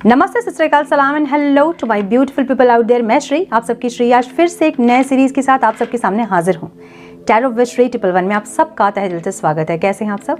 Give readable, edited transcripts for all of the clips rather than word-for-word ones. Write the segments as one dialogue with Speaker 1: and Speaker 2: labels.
Speaker 1: नमस्ते, सत श्री अकाल, सलाम and hello to my beautiful people out there. मैं श्री, आप सबकी श्री, आज फिर से एक नए सीरीज के साथ आप सबके सामने हाजिर हूँ। टैरो विद श्री 111 में आप सबका तहे दिल से स्वागत है। कैसे हैं आप सब?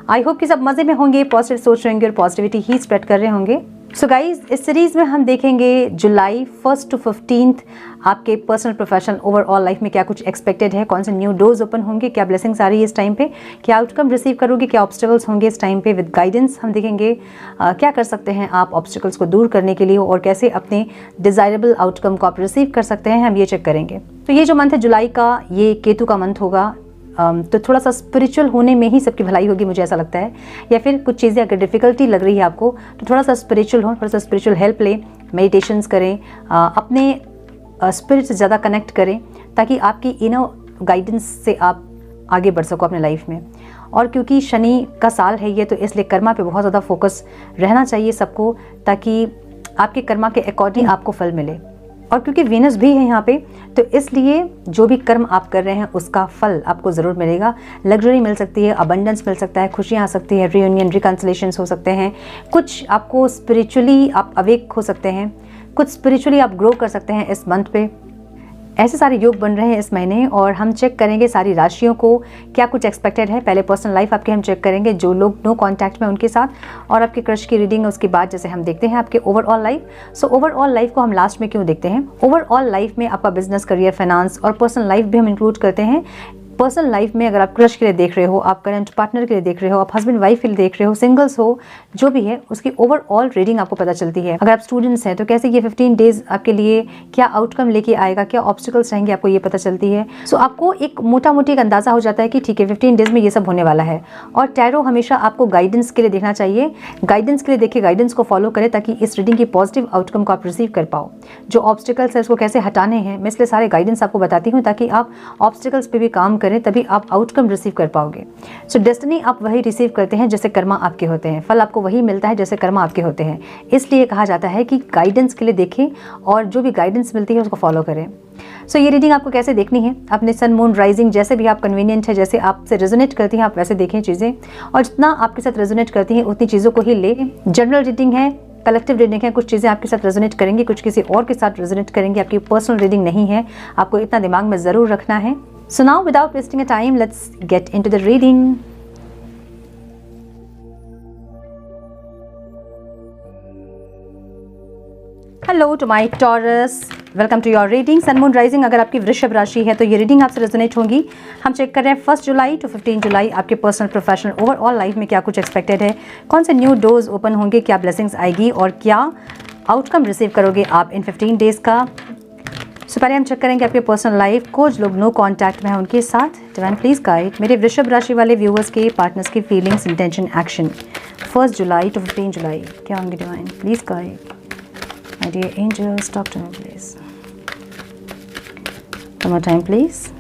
Speaker 1: आई होप कि सब मजे में होंगे, पॉजिटिव सोच रहे होंगे और पॉजिटिविटी ही स्प्रेड कर रहे होंगे। सो गाइज, इस सीरीज में हम देखेंगे जुलाई 1 to 15 आपके पर्सनल प्रोफेशनल ओवरऑल लाइफ में क्या कुछ एक्सपेक्टेड है, कौन से न्यू डोर्स ओपन होंगे, क्या ब्लेसिंग्स आ रही है इस टाइम पे, क्या आउटकम रिसीव करोगे, क्या ऑब्स्टिकल्स होंगे इस टाइम पे। विद गाइडेंस हम देखेंगे क्या कर सकते हैं आप ऑब्स्टिकल्स को दूर करने के लिए और कैसे अपने डिजायरेबल आउटकम को आप रिसीव कर सकते हैं, हम ये चेक करेंगे। तो ये जो मंथ है जुलाई का, ये केतु का मंथ होगा। तो थोड़ा सा स्पिरिचुअल होने में ही सबकी भलाई होगी, मुझे ऐसा लगता है। या फिर कुछ चीज़ें अगर डिफ़िकल्टी लग रही है आपको तो थोड़ा सा स्पिरिचुअल हो, थोड़ा सा स्पिरिचुअल हेल्प लें, मेडिटेशंस करें, अपने स्पिरिट से ज़्यादा कनेक्ट करें ताकि आपकी इनर गाइडेंस से आप आगे बढ़ सको अपने लाइफ में। और क्योंकि शनि का साल है ये, तो इसलिए कर्मा पे बहुत ज़्यादा फोकस रहना चाहिए सबको, ताकि आपके कर्मा के अकॉर्डिंग आपको फल मिले। और क्योंकि वीनस भी है यहाँ पे, तो इसलिए जो भी कर्म आप कर रहे हैं उसका फल आपको ज़रूर मिलेगा। लग्जरी मिल सकती है, अबंडेंस मिल सकता है, खुशियाँ आ सकती है, रियूनियन, रिकन्सिलेशंस हो सकते हैं, कुछ आपको स्पिरिचुअली आप अवेक हो सकते हैं, कुछ स्पिरिचुअली आप ग्रो कर सकते हैं इस मंथ पे। ऐसे सारे योग बन रहे हैं इस महीने और हम चेक करेंगे सारी राशियों को क्या कुछ एक्सपेक्टेड है। पहले पर्सनल लाइफ आपके हम चेक करेंगे, जो लोग नो कांटेक्ट में उनके साथ, और आपके क्रश की रीडिंग है। उसके बाद जैसे हम देखते हैं आपके overall life. So overall life को हम लास्ट में क्यों देखते हैं? ओवरऑल लाइफ में आपका बिजनेस, करियर, फाइनेंस और पर्सनल लाइफ भी हम इंक्लूड करते हैं। पर्सनल लाइफ में अगर आप क्रश के लिए देख रहे हो, आप करंट पार्टनर के लिए देख रहे हो, आप हस्बैंड वाइफ के लिए देख रहे हो, सिंगल्स हो, जो भी है उसकी ओवरऑल रीडिंग आपको पता चलती है। अगर आप स्टूडेंट्स हैं तो कैसे ये 15 डेज आपके लिए क्या आउटकम लेके आएगा, क्या ऑब्स्टिकल्स रहेंगे, आपको ये पता चलती है। सो आपको एक मोटा मोटी एक अंदाजा हो जाता है कि ठीक है 15 डेज में ये सब होने वाला है। और टैरो हमेशा आपको गाइडेंस के लिए देखना चाहिए। गाइडेंस के लिए देखिए, गाइडेंस को फॉलो करें ताकि इस रीडिंग की पॉजिटिव आउटकम को आप रिसीव कर पाओ। जो ऑब्स्टिकल्स है उसको कैसे हटाने हैं, मैं इसलिए सारे गाइडेंस आपको बताती हूँ ताकि आप ऑब्स्टिकल्स पे भी काम करें, तभी आप आउटकम रिसीव कर पाओगे। सो डेस्टिनी आप वही रिसीव करते हैं जैसे कर्मा आपके होते हैं, फल आपको वही मिलता है जैसे कर्मा आपके होते हैं। इसलिए कहा जाता है कि गाइडेंस के लिए देखें और जो भी गाइडेंस मिलती है उसको फॉलो करें। सो ये रीडिंग आपको कैसे देखनी है? अपने सन, मून, राइजिंग जैसे भी आप कन्वीनियंट है, जैसे आपसे रेजोनेट करती हैं आप वैसे देखें चीज़ें, और जितना आपके साथ रेजोनेट करती हैं उतनी चीज़ों को ही ले। जनरल रीडिंग है, कलेक्टिव रीडिंग है, कुछ चीज़ें आपके साथ रेजोनेट करेंगी, कुछ किसी और के साथ रेजोनेट करेंगी। आपकी पर्सनल रीडिंग नहीं है, आपको इतना दिमाग में ज़रूर रखना है। So now without wasting a time, let's get into the reading. Hello to my Taurus, welcome to your reading. Sun, Moon, Rising अगर आपकी वृषभ राशि है तो ये रीडिंग आपसे रेजोनेट होंगी। हम चेक कर रहे हैं 1 जुलाई to 15 जुलाई आपके पर्सनल, प्रोफेशनल, ओवरऑल लाइफ में क्या कुछ एक्सपेक्टेड है, कौन से न्यू डोर्स ओपन होंगे, क्या ब्लेसिंग्स आएगी और क्या आउटकम रिसीव करोगे आप इन 15 डेज का। सो पहले हम चेक करेंगे आपके पर्सनल लाइफ को, जो लोग नो कांटेक्ट में हैं उनके साथ। डिवाइन प्लीज गाइड मेरे वृषभ राशि वाले व्यूअर्स के, पार्टनर्स की फीलिंग्स, इंटेंशन, एक्शन 1 जुलाई to 15 जुलाई क्या होंगे? Divine please guide my dear angels, talk to me please. One more time please.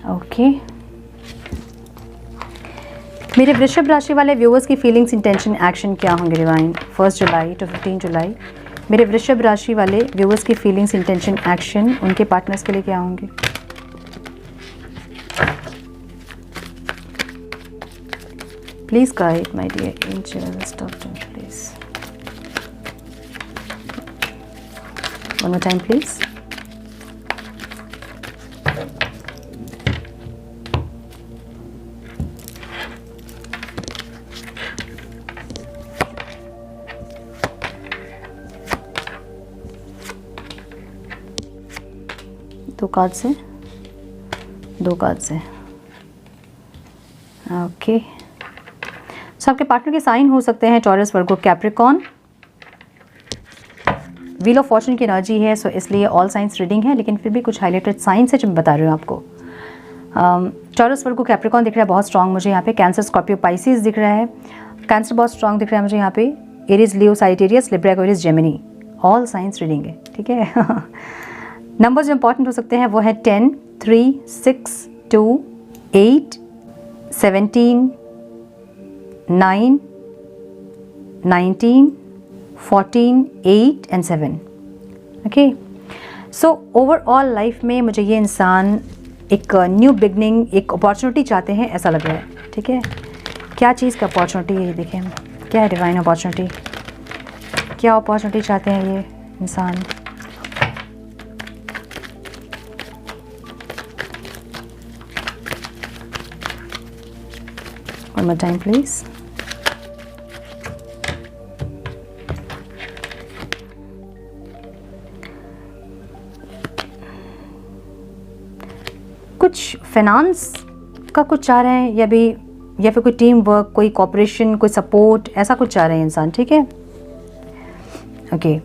Speaker 1: Okay, मेरे वृषभ राशि वाले व्यूअर्स की फीलिंग्स, इंटेंशन, एक्शन क्या होंगे? डिवाइन 1 जुलाई to 15 जुलाई मेरे वृषभ राशि वाले व्यूअर्स की फीलिंग्स, इंटेंशन, एक्शन उनके पार्टनर्स के लिए क्या होंगे? Please guide my dear angels, talk to me please. One more time please. दो कार्ड से ओके। सो आपके पार्टनर के साइन हो सकते हैं Taurus, Virgo, Capricorn. Wheel of fortune की एनर्जी है, सो इसलिए ऑल साइंस रीडिंग है, लेकिन फिर भी कुछ हाईलाइटेड साइंस है जो मैं बता रही हूँ आपको। टॉरस, वर्गो, कैप्रिकॉर्न दिख रहा है बहुत स्ट्रांग मुझे यहाँ पे। कैंसर, स्कॉर्पियो, पाइसिस दिख रहा है। कैंसर बहुत स्ट्रांग दिख रहा है मुझे यहाँ पे। Aries, Leo, Sagittarius, Libra, Aquarius, Gemini, all science reading है, ठीक है। नंबर्स जो इंपॉर्टेंट हो सकते हैं वो है 10, 3, 6, 2, 8, 17, 9, 19, 14, 8 and 7. Okay, so overall life में मुझे ये इंसान एक न्यू बिगनिंग, एक अपॉर्चुनिटी चाहते हैं ऐसा लग रहा है. ठीक है, क्या चीज़ का अपॉर्चुनिटी है ये देखें हम, क्या है डिवाइन अपॉर्चुनिटी, क्या अपॉर्चुनिटी चाहते हैं ये इंसान. One more time please. कुछ फाइनेंस का कुछ चाह रहे हैं या फिर कोई टीम वर्क, कोई कॉपरेशन, कोई सपोर्ट, ऐसा कुछ चाह रहे हैं इंसान. ठीक है, ओके.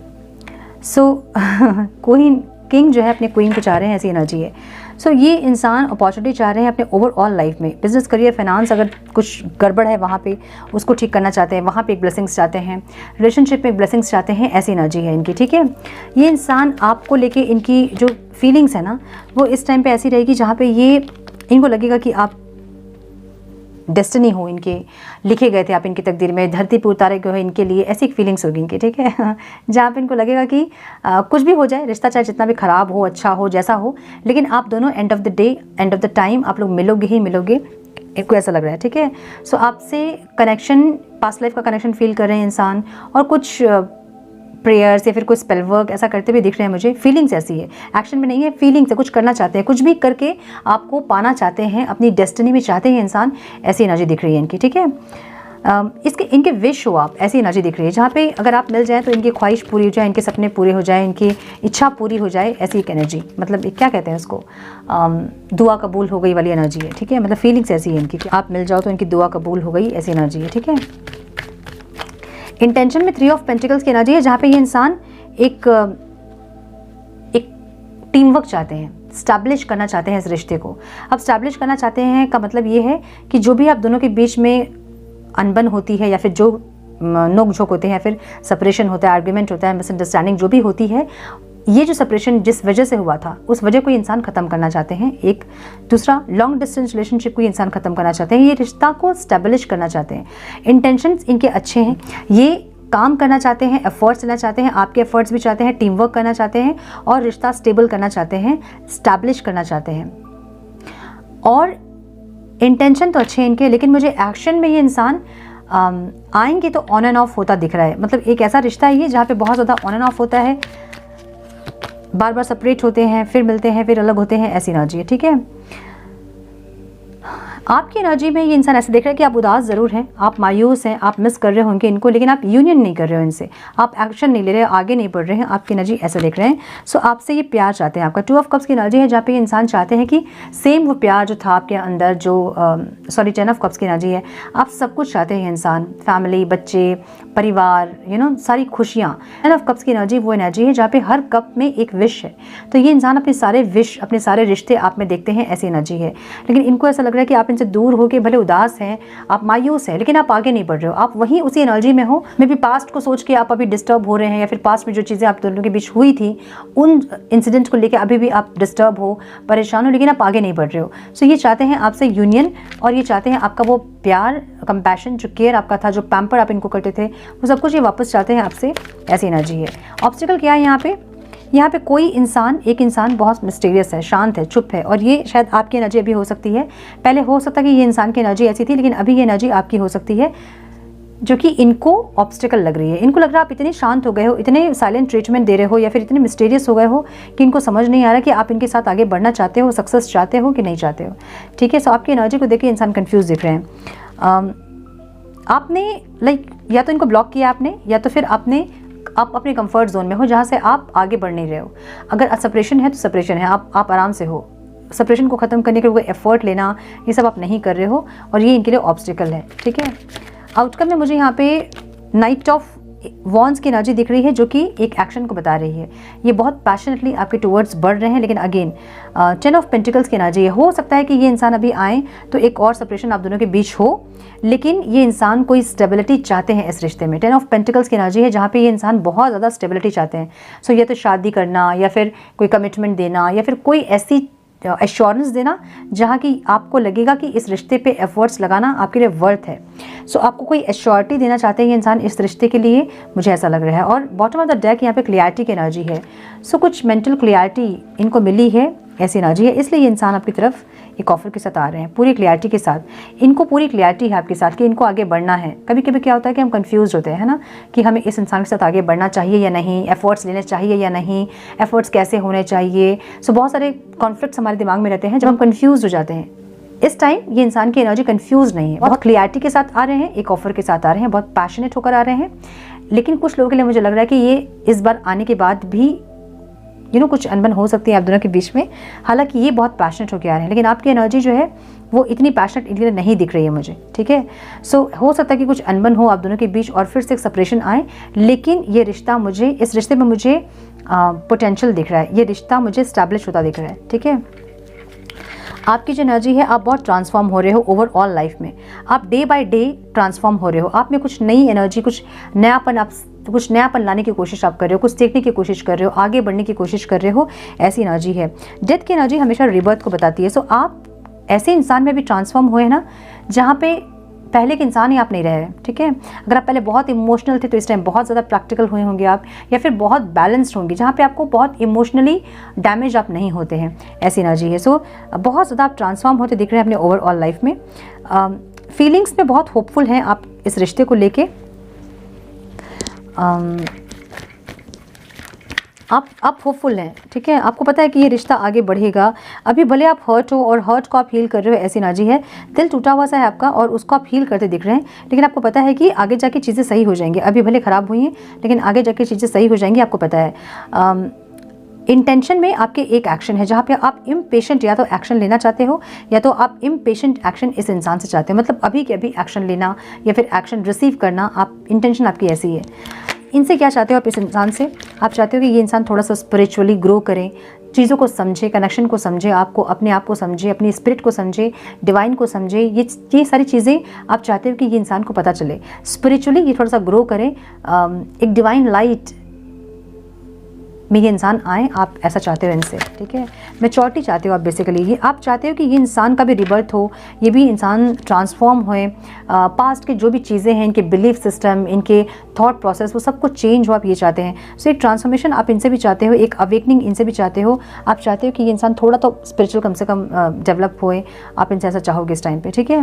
Speaker 1: सो क्वीन, किंग जो है अपने क्वीन को चाह रहे हैं, ऐसी एनर्जी है. सो ये इंसान अपॉर्चुनिटी चाह रहे हैं अपने ओवरऑल लाइफ में, बिजनेस, करियर, फाइनेंस, अगर कुछ गड़बड़ है वहाँ पे उसको ठीक करना चाहते हैं, वहाँ पे एक ब्लेसिंग्स चाहते हैं, रिलेशनशिप में एक ब्लेसिंग्स चाहते हैं, ऐसी एनर्जी है इनकी. ठीक है, ये इंसान आपको लेके, इनकी जो फीलिंग्स है ना वो इस टाइम पे ऐसी रहेगी जहाँ पे ये इनको लगेगा कि आप डेस्टिनी हो, इनके लिखे गए थे आप इनकी तकदीर में, धरती पर उतारे गए हो इनके लिए, ऐसी फीलिंग्स होगी इनकी. ठीक है, जहाँ पे इनको लगेगा कि कुछ भी हो जाए, रिश्ता चाहे जितना भी ख़राब हो, अच्छा हो, जैसा हो, लेकिन आप दोनों end of the day, end of the time आप लोग मिलोगे ही मिलोगे, इनको ऐसा लग रहा है. ठीक है, सो आपसे कनेक्शन, पास्ट लाइफ का कनेक्शन फील कर रहे हैं इंसान, और कुछ प्रेयर्स या फिर कोई स्पेल वर्क ऐसा करते हुए दिख रहे हैं मुझे. फीलिंग्स ऐसी है, एक्शन में नहीं है, फीलिंग्स है, कुछ करना चाहते हैं, कुछ भी करके आपको पाना चाहते हैं, अपनी डेस्टिनी में चाहते हैं इंसान, ऐसी एनर्जी दिख रही है इनकी. ठीक है, इनके विश हो आप, ऐसी एनर्जी दिख रही है जहाँ पे अगर आप मिल जाए तो इनकी ख्वाहिश पूरी हो जाए, इनके सपने पूरे हो जाए, इनकी इच्छा पूरी हो जाए, ऐसी एक एनर्जी. मतलब क्या कहते हैं उसको, दुआ कबूल हो गई वाली एनर्जी है. ठीक है, मतलब फीलिंग्स ऐसी है इनकी कि आप मिल जाओ तो इनकी दुआ कबूल हो गई, ऐसी एनर्जी है. ठीक है, इंटेंशन में 3 ऑफ पेंटिकल्स की एनर्जी है जहाँ पे ये इंसान एक टीम वर्क चाहते हैं, स्टैब्लिश करना चाहते हैं इस रिश्ते को. अब स्टैब्लिश करना चाहते हैं का मतलब ये है कि जो भी आप दोनों के बीच में अनबन होती है, या फिर जो नोक झोंक होते हैं, या फिर सेपरेशन होता है, आर्ग्यूमेंट होता है, मिसअंडरस्टैंडिंग जो भी होती है, ये जो सेपरेशन जिस वजह से हुआ था उस वजह को इंसान ख़त्म करना चाहते हैं. एक दूसरा, लॉन्ग डिस्टेंस रिलेशनशिप को इंसान ख़त्म करना चाहते हैं, ये रिश्ता को स्टैब्लिश करना चाहते हैं. इंटेंशंस इनके अच्छे हैं, ये काम करना चाहते हैं, एफर्ट्स लेना चाहते हैं, आपके एफर्ट्स भी चाहते हैं, टीम वर्क करना चाहते हैं, और रिश्ता स्टेबल करना चाहते हैं, स्टैब्लिश करना चाहते हैं. और इंटेंशन तो अच्छे हैं इनके, लेकिन मुझे एक्शन में ये इंसान आएंगे तो ऑन एंड ऑफ होता दिख रहा है. मतलब एक ऐसा रिश्ता है ये जहाँ पे बहुत ज़्यादा ऑन एंड ऑफ होता है, बार बार सेपरेट होते हैं, फिर मिलते हैं, फिर अलग होते हैं, ऐसी एनर्जी है. ठीक है, आपकी एनर्जी में ये इंसान ऐसे देख रहा है कि आप उदास ज़रूर हैं, आप मायूस हैं, आप मिस कर रहे होंगे इनको, लेकिन आप यूनियन नहीं कर रहे हो इनसे, आप एक्शन नहीं ले रहे, आगे नहीं बढ़ रहे हैं, आपकी एनर्जी ऐसे देख रहे हैं. सो आपसे ये प्यार चाहते हैं. आपका 2 ऑफ कप्स की एनर्जी है जहाँ पे ये इंसान चाहते हैं कि सेम वो प्यार जो था आपके अंदर, जो 10 ऑफ कप्स की एनर्जी है, आप सब कुछ चाहते हैं इंसान, फैमिली, बच्चे, परिवार, सारी खुशियाँ. 10 ऑफ कप्स की एनर्जी वो एनर्जी है जहाँ पे हर कप में एक विश है. तो ये इंसान अपने सारे विश, अपने सारे रिश्ते आप में देखते हैं, ऐसी एनर्जी है. लेकिन इनको ऐसा लग रहा है कि आप इनसे दूर होके भले उदास हैं, आप मायूस हैं, लेकिन आप आगे नहीं बढ़ रहे हो, आप वहीं उसी एनर्जी में हो. मे बी पास्ट को सोच के आप अभी डिस्टर्ब हो रहे हैं, या फिर पास्ट में जो चीज़ें आप दोनों के बीच हुई थी उन इंसिडेंट को लेकर अभी भी आप डिस्टर्ब हो, परेशान हो, लेकिन आप आगे नहीं बढ़ रहे हो. सो ये चाहते हैं आपसे यूनियन, और ये चाहते हैं आपका वो प्यार, कंपैशन, जो केयर आपका था, जो पैम्पर आप इनको करते थे, वो सब कुछ ये वापस चाहते हैं आपसे, ऐसी एनर्जी है. ऑब्स्टिकल क्या है यहाँ पे कोई इंसान, एक इंसान बहुत मिस्टीरियस है, शांत है, चुप है, और ये शायद आपकी एनर्जी अभी हो सकती है. पहले हो सकता है कि ये इंसान की एनर्जी ऐसी थी, लेकिन अभी ये एनर्जी आपकी हो सकती है, जो कि इनको ऑब्स्टिकल लग रही है. इनको लग रहा है आप इतने शांत हो गए हो, इतने साइलेंट ट्रीटमेंट दे रहे हो, या फिर इतने मिस्टीरियस हो गए हो कि इनको समझ नहीं आ रहा कि आप इनके साथ आगे बढ़ना चाहते हो, सक्सेस चाहते हो कि नहीं चाहते हो. ठीक है, सो आपकी एनर्जी को देख के इंसान कन्फ्यूज दिख रहे हैं. आपने या तो इनको ब्लॉक किया आपने, या तो फिर आप अपने कंफर्ट जोन में हो जहाँ से आप आगे बढ़ नहीं रहे हो. अगर सेपरेशन है तो सेपरेशन है, आप आराम से हो. सेपरेशन को ख़त्म करने के लिए कोई एफर्ट लेना, ये सब आप नहीं कर रहे हो, और ये इनके लिए ऑब्स्टिकल है. ठीक है, आउटकम में मुझे यहाँ पे नाइट ऑफ वॉन्स की एनर्जी दिख रही है, जो कि एक एक्शन को बता रही है. ये बहुत पैशनेटली आपके टुवर्ड्स बढ़ रहे हैं, लेकिन अगेन 10 ऑफ पेंटिकल्स की एनर्जी है. हो सकता है कि ये इंसान अभी आए तो एक और सेपरेशन आप दोनों के बीच हो, लेकिन ये इंसान कोई स्टेबिलिटी चाहते हैं इस रिश्ते में. 10 ऑफ पेंटिकल्स की एनर्जी है जहाँ पे ये इंसान बहुत ज़्यादा स्टेबिलिटी चाहते हैं. सो या तो शादी करना, या फिर कोई कमिटमेंट देना, या फिर कोई ऐसी एश्योरेंस देना, जहाँ की आपको लगेगा कि इस रिश्ते पे एफर्ट्स लगाना आपके लिए वर्थ है। सो आपको कोई एश्योरिटी देना चाहते हैं ये इंसान इस रिश्ते के लिए, मुझे ऐसा लग रहा है। और बॉटम ऑफ द डेक यहाँ पे क्लियरिटी की एनर्जी है। सो कुछ मेंटल क्लियरिटी इनको मिली है, ऐसी एनर्जी है, इसलिए ये इंसान आपकी तरफ एक ऑफर के साथ आ रहे हैं, पूरी क्लियरिटी के साथ। इनको पूरी क्लियरिटी है आपके साथ कि इनको आगे बढ़ना है। कभी कभी क्या होता है कि हम कंफ्यूज होते हैं ना, कि हमें इस इंसान के साथ आगे बढ़ना चाहिए या नहीं, एफर्ट्स लेने चाहिए या नहीं, एफर्ट्स कैसे होने चाहिए। सो बहुत सारे कॉन्फ्लिक्ट्स हमारे दिमाग में रहते हैं जब हम कंफ्यूज हो जाते हैं। इस टाइम ये इंसान की एनर्जी कंफ्यूज नहीं है, बहुत क्लियरिटी के साथ आ रहे हैं, एक ऑफर के साथ आ रहे हैं, बहुत पैशनेट होकर आ रहे हैं। लेकिन कुछ लोगों के लिए मुझे लग रहा है कि ये इस बार आने के बाद भी कुछ अनबन हो सकती है आप दोनों के बीच में। हालांकि ये बहुत पैशनेट होकर आ रहे हैं, लेकिन आपकी एनर्जी जो है वो इतनी पैशनेट इनके लिए नहीं दिख रही है मुझे, ठीक है। सो हो सकता है कि कुछ अनबन हो आप दोनों के बीच और फिर से एक सेपरेशन आए, लेकिन ये रिश्ता मुझे, इस रिश्ते में मुझे पोटेंशियल दिख रहा है, ये रिश्ता मुझे स्टैब्लिश होता दिख रहा है, ठीक है। आपकी जो एनर्जी है, आप बहुत ट्रांसफॉर्म हो रहे हो ओवरऑल लाइफ में, आप डे बाय डे ट्रांसफॉर्म हो रहे हो, आप में कुछ नई एनर्जी, कुछ नयापन लाने की कोशिश आप कर रहे हो, कुछ सीखने की कोशिश कर रहे हो, आगे बढ़ने की कोशिश कर रहे हो, ऐसी एनर्जी है। डेथ की एनर्जी हमेशा रिबर्थ को बताती है। सो आप ऐसे इंसान में भी ट्रांसफॉर्म हुए हैं ना, जहाँ पे पहले के इंसान ही आप नहीं रहे, ठीक है। अगर आप पहले बहुत इमोशनल थे तो इस टाइम बहुत ज़्यादा प्रैक्टिकल हुए होंगे आप, या फिर बहुत बैलेंस्ड होंगे जहाँ पे आपको बहुत इमोशनली डैमेज आप नहीं होते हैं, ऐसी एनर्जी है। सो बहुत ज़्यादा आप ट्रांसफॉर्म होते दिख रहे हैं अपने ओवरऑल लाइफ में। फीलिंग्स में बहुत होपफुल हैं आप इस रिश्ते को लेके। आप होपफुल हैं, ठीक है। आपको पता है कि ये रिश्ता आगे बढ़ेगा। अभी भले आप हर्ट हो और हर्ट को आप हील कर रहे हो, ऐसी एनर्जी है। दिल टूटा हुआ सा है आपका और उसको आप हील करते दिख रहे हैं, लेकिन आपको पता है कि आगे जाके चीज़ें सही हो जाएंगी। अभी भले ख़राब हुई हैं, लेकिन आगे जाके चीज़ें सही हो जाएंगी, आपको पता है। इंटेंशन में आपके एक एक्शन है जहाँ पे आप इम्पेशेंट या तो एक्शन लेना चाहते हो, या तो आप इम्पेशेंट एक्शन इस इंसान से चाहते हो, मतलब अभी के अभी एक्शन लेना या फिर एक्शन रिसीव करना। आप इंटेंशन आपकी ऐसी है। इनसे क्या चाहते हो आप इस इंसान से? आप चाहते हो कि ये इंसान थोड़ा सा स्पिरिचुअली ग्रो करें, चीज़ों को समझे, कनेक्शन को समझे, आपको अपने आप को समझे, अपनी स्पिरिट को समझे, डिवाइन को समझे। ये सारी चीज़ें आप चाहते हो कि ये इंसान को पता चले, स्पिरिचुअली ये थोड़ा सा ग्रो करें, एक डिवाइन लाइट में ये इंसान आए। आप ऐसा चाहते हो इनसे, ठीक है। मैच्योरिटी चाहते हो आप बेसिकली। ये आप चाहते हो कि ये इंसान का भी रिबर्थ हो, ये भी इंसान ट्रांसफॉर्म होए, पास्ट के जो भी चीज़ें हैं, इनके बिलीफ सिस्टम, इनके थॉट प्रोसेस, वो सब कुछ चेंज हो, आप ये चाहते हैं। सो एक ट्रांसफॉर्मेशन आप इनसे भी चाहते हो, एक अवेकनिंग इनसे भी चाहते हो। आप चाहते हो कि ये इंसान थोड़ा तो स्पिरिचुअल कम से कम डेवलप होए, आप इनसे ऐसा चाहोगे इस टाइम पे, ठीक है।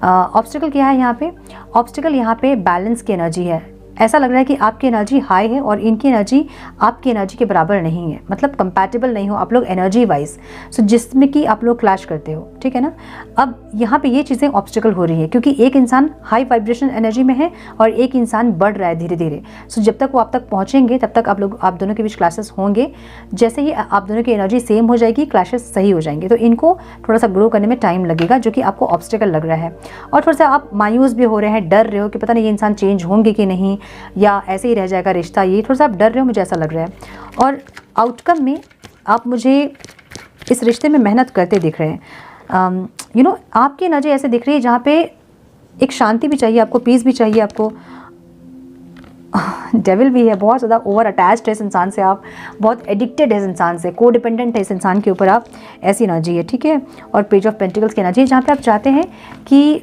Speaker 1: ऑब्स्टिकल क्या है यहाँ पे? ऑब्स्टिकल यहाँ पे बैलेंस की एनर्जी है। ऐसा लग रहा है कि आपकी एनर्जी हाई है और इनकी एनर्जी आपकी एनर्जी के बराबर नहीं है, मतलब कंपैटिबल नहीं हो आप लोग एनर्जी वाइज। सो जिसमें कि आप लोग क्लैश करते हो, ठीक है ना। अब यहाँ पे ये चीज़ें ऑब्स्टिकल हो रही है क्योंकि एक इंसान हाई वाइब्रेशन एनर्जी में है और एक इंसान बढ़ रहा है धीरे धीरे। सो जब तक वो आप तक पहुँचेंगे तब तक आप दोनों के बीच क्लैशेस होंगे। जैसे ही आप दोनों की एनर्जी सेम हो जाएगी, क्लैशेस सही हो जाएंगे। तो इनको थोड़ा सा ग्रो करने में टाइम लगेगा, जो कि आपको ऑब्स्टिकल लग रहा है। और थोड़ा सा आप मायूस भी हो रहे हैं, डर रहे हो कि पता नहीं ये इंसान चेंज होंगे कि नहीं, या ऐसे ही रह जाएगा रिश्ता। ये थोड़ा सा आप डर रहे हो, मुझे ऐसा लग रहा है। और आउटकम में आप मुझे इस रिश्ते में मेहनत करते दिख रहे हैं। आपकी एनर्जी ऐसे दिख रही है जहाँ पे एक शांति भी चाहिए आपको, पीस भी चाहिए आपको। डेविल भी है, बहुत ज़्यादा ओवर अटैच्ड है इस इंसान से, आप बहुत एडिक्टेड है इस इंसान से, को डिपेंडेंट है इस इंसान के ऊपर आप, ऐसी एनर्जी है, ठीक है। और पेज ऑफ पेंटिकल्स की एनर्जी है जहाँ पे आप चाहते हैं कि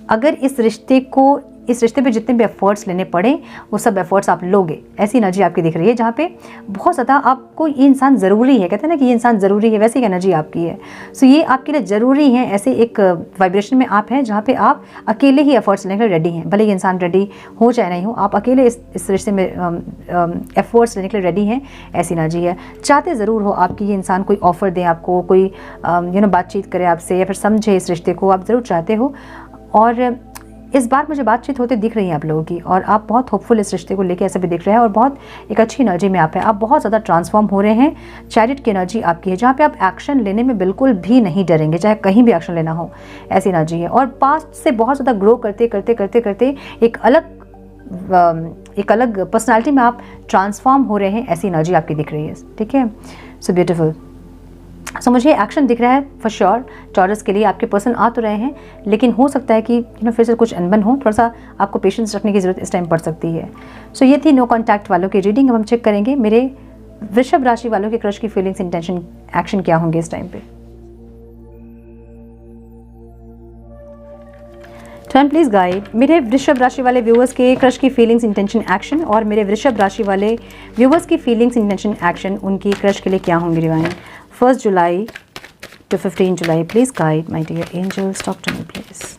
Speaker 1: अगर इस रिश्ते पे जितने भी एफर्ट्स लेने पड़े वो सब एफर्ट्स आप लोगे, ऐसी एनर्जी आपकी दिख रही है। जहाँ पे बहुत ज़्यादा आपको ये इंसान ज़रूरी है, कहते हैं ना कि ये इंसान ज़रूरी है, वैसी एक एनर्जी आपकी है। सो ये आपके लिए ज़रूरी है, ऐसे एक वाइब्रेशन में आप हैं जहाँ पे आप अकेले ही एफर्ट्स लेने के लिए रेडी हैं। भले ये इंसान रेडी हो चाहे नहीं हो, आप अकेले इस रिश्ते में एफर्ट्स लेने के लिए रेडी हैं, ऐसी एनर्जी है। चाहते ज़रूर हो आपकी ये इंसान कोई ऑफ़र दे आपको, कोई बातचीत करे आपसे या फिर समझे इस रिश्ते को, आप ज़रूर चाहते हो। और इस बार मुझे बातचीत होते दिख रही है आप लोगों की, और आप बहुत होपफुल इस रिश्ते को लेके ऐसे भी दिख रहे हैं, और बहुत एक अच्छी एनर्जी में आप हैं। आप बहुत ज़्यादा ट्रांसफॉर्म हो रहे हैं। चैरिट की एनर्जी आपकी है जहाँ पे आप एक्शन लेने में बिल्कुल भी नहीं डरेंगे, चाहे कहीं भी एक्शन लेना हो, ऐसी एनर्जी है। और पास्ट से बहुत ज़्यादा ग्रो करते करते करते करते एक अलग पर्सनैलिटी में आप ट्रांसफॉर्म हो रहे हैं, ऐसी एनर्जी आपकी दिख रही है, ठीक है। So beautiful. सो मुझे एक्शन दिख रहा है फॉर श्योर। टॉरस के लिए आपके पर्सन आ तो रहे हैं, लेकिन हो सकता है कि फिर से कुछ अनबन हो, थोड़ा सा आपको पेशेंस रखने की ज़रूरत इस टाइम पड़ सकती है। सो ये थी नो कॉन्टैक्ट वालों की रीडिंग। अब हम चेक करेंगे मेरे वृषभ राशि वालों के क्रश की फीलिंग्स, इंटेंशन, एक्शन क्या होंगे इस टाइम पे। टर्न प्लीज गाइड मेरे वृषभ राशि वाले व्यूअर्स के क्रश की फीलिंग्स, इंटेंशन, एक्शन, और मेरे वृषभ राशि वाले व्यूअर्स की फीलिंग्स, इंटेंशन, एक्शन उनकी क्रश के लिए क्या होंगे डिवाइन। 1 जुलाई to 15 July, please guide my dear angels, talk to me please.